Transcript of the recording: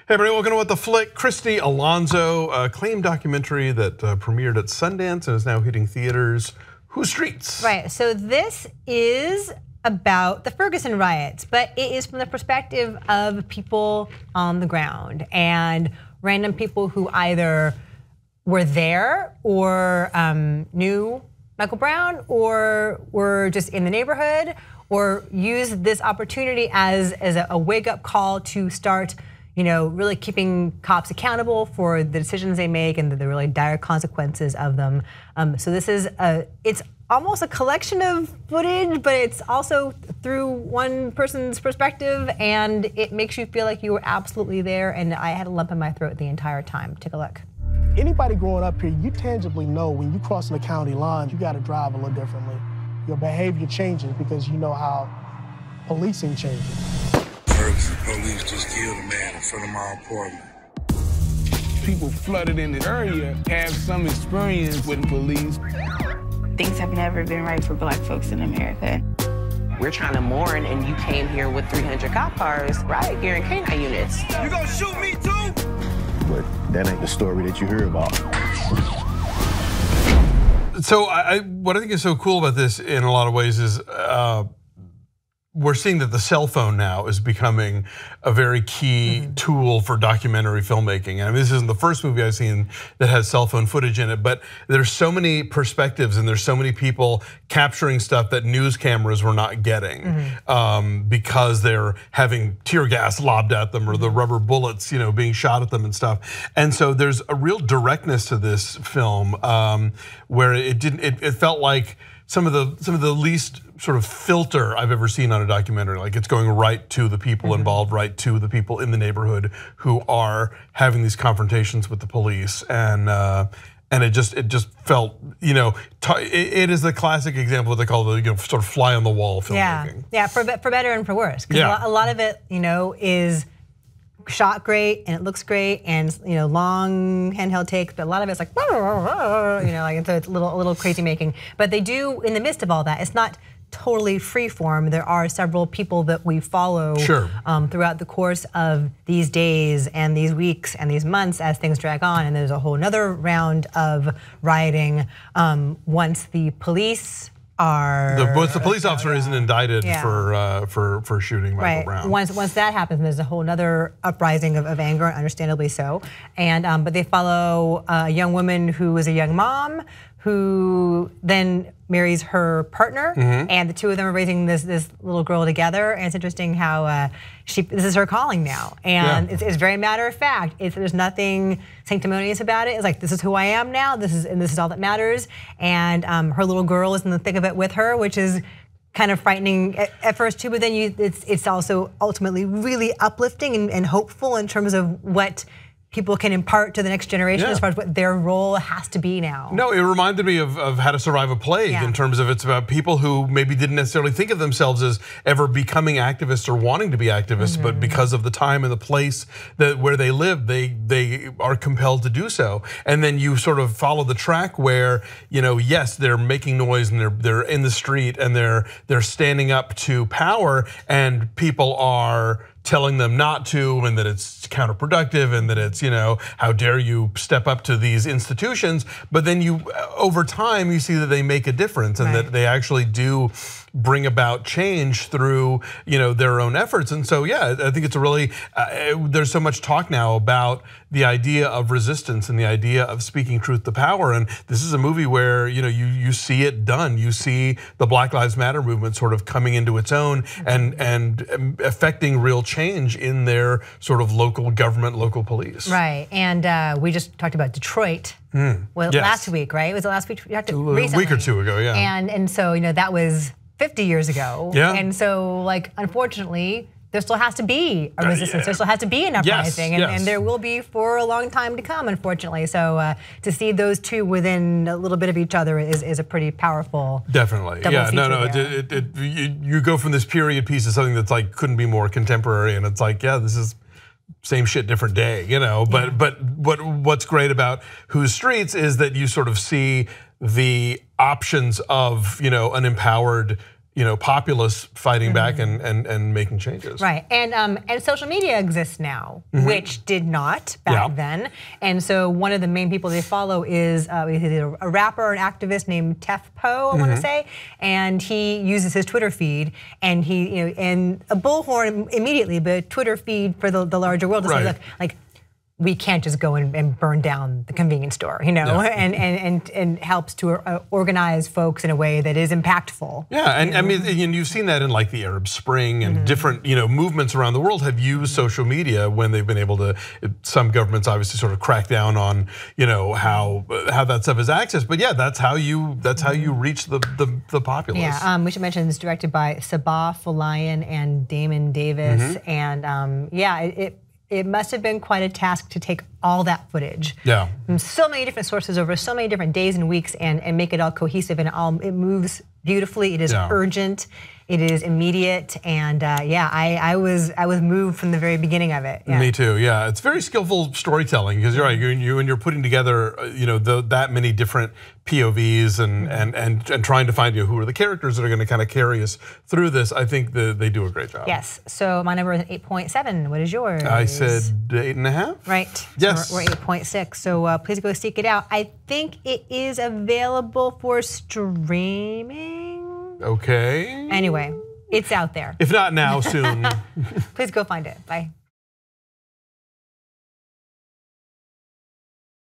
Hey everybody, welcome to What the Flick. Christy Alonso, acclaimed documentary that premiered at Sundance and is now hitting theaters. Whose Streets? Right, so this is about the Ferguson riots, but it is from the perspective of people on the ground and random people who either were there or knew Michael Brown or were just in the neighborhood or used this opportunity as a wake-up call to start really keeping cops accountable for the decisions they make and the really dire consequences of them. So this is it's almost a collection of footage, but it's also through one person's perspective, and it makes you feel like you were absolutely there. And I had a lump in my throat the entire time. Take a look. Anybody growing up here, you tangibly know when you cross the county line, you got to drive a little differently. Your behavior changes because you know how policing changes. Ferguson police just killed a man in front of my apartment. People flooded in the area have some experience with police. Things have never been right for Black folks in America. We're trying to mourn, and you came here with 300 cop cars, right? You're in canine units. You gonna shoot me too? But that ain't the story that you hear about. So what I think is so cool about this in a lot of ways is we're seeing that the cell phone now is becoming a very key tool for documentary filmmaking. I mean, this isn't the first movie I've seen that has cell phone footage in it, but there's so many perspectives and there's so many people capturing stuff that news cameras were not getting because they're having tear gas lobbed at them or the rubber bullets, being shot at them and stuff. And so there's a real directness to this film where it felt like some of the least sort of filter I've ever seen on a documentary. Like it's going right to the people involved, right to the people in the neighborhood who are having these confrontations with the police, and it just felt, it is the classic example of what they call the sort of fly on the wall filmmaking. Yeah, for better and for worse. Because a lot of it, is shot great and it looks great and long handheld takes, but a lot of it's like it's a little crazy making. But they do, in the midst of all that, it's not totally free form. There are several people that we follow throughout the course of these days and these weeks and these months as things drag on. And there's a whole nother round of rioting once the police once the police officer isn't indicted for shooting Michael Brown. Once that happens, there's a whole nother uprising of anger, understandably so. And but they follow a young woman who is a young mom who then marries her partner, and the two of them are raising this little girl together. And it's interesting how this is her calling now, and it's very matter of fact. There's nothing sanctimonious about it. It's like, this is who I am now. This is all that matters. And her little girl is in the thick of it with her, which is kind of frightening at first too. But then it's also ultimately really uplifting and hopeful in terms of what people can impart to the next generation as far as what their role has to be now. No, it reminded me of How to Survive a Plague in terms of it's about people who maybe didn't necessarily think of themselves as ever becoming activists or wanting to be activists, but because of the time and the place where they live, they are compelled to do so. And then you sort of follow the track where, yes, they're making noise and they're in the street and they're standing up to power, and people are telling them not to, and that it's counterproductive, and that it's, how dare you step up to these institutions. But then over time, you see that they make a difference and that they actually do bring about change through, their own efforts. And so, I think it's a really, there's so much talk now about the idea of resistance and the idea of speaking truth to power. And this is a movie where, you see it done. You see the Black Lives Matter movement sort of coming into its own and affecting real change in their sort of local government, local police. Right, and we just talked about Detroit. Last week, right? Was it last week? Recently. A week or two ago, And so, that was 50 years ago. And so, unfortunately, there still has to be a resistance. There still has to be an uprising, and there will be for a long time to come, unfortunately. So to see those two within a little bit of each other is a pretty powerful. Definitely, you go from this period piece to something that's like couldn't be more contemporary, and it's like, this is same shit, different day, But what's great about Whose Streets is that you sort of see the options of an empowered populace fighting back and making changes. Right, and social media exists now, which did not back then. And so one of the main people they follow is a rapper, an activist named Tef Poe, I want to say, and he uses his Twitter feed, and and a bullhorn immediately, but a Twitter feed for the larger world to say, look, like, we can't just go and burn down the convenience store, and helps to organize folks in a way that is impactful. Yeah, and I mean, you've seen that in like the Arab Spring and different, movements around the world have used social media when they've been able to. Some governments obviously sort of crack down on, how that stuff is accessed. But yeah, that's how you reach the populace. Yeah, we should mention it's directed by Sabaah, Folayan, and Damon Davis, and it must have been quite a task to take all that footage from so many different sources over so many different days and weeks and make it all cohesive, and it moves beautifully. It is urgent, it is immediate, and I was moved from the very beginning of it. Me too. Yeah, it's very skillful storytelling because you're right. You're putting together that many different POVs and trying to find who are the characters that are going to kind of carry us through this. I think they do a great job. Yes. So my number is 8.7. What is yours? I said 8.5. Right. Yes. So we're 8.6. So please go seek it out. I think it is available for streaming. Okay. Anyway, it's out there. If not now, soon. Please go find it. Bye.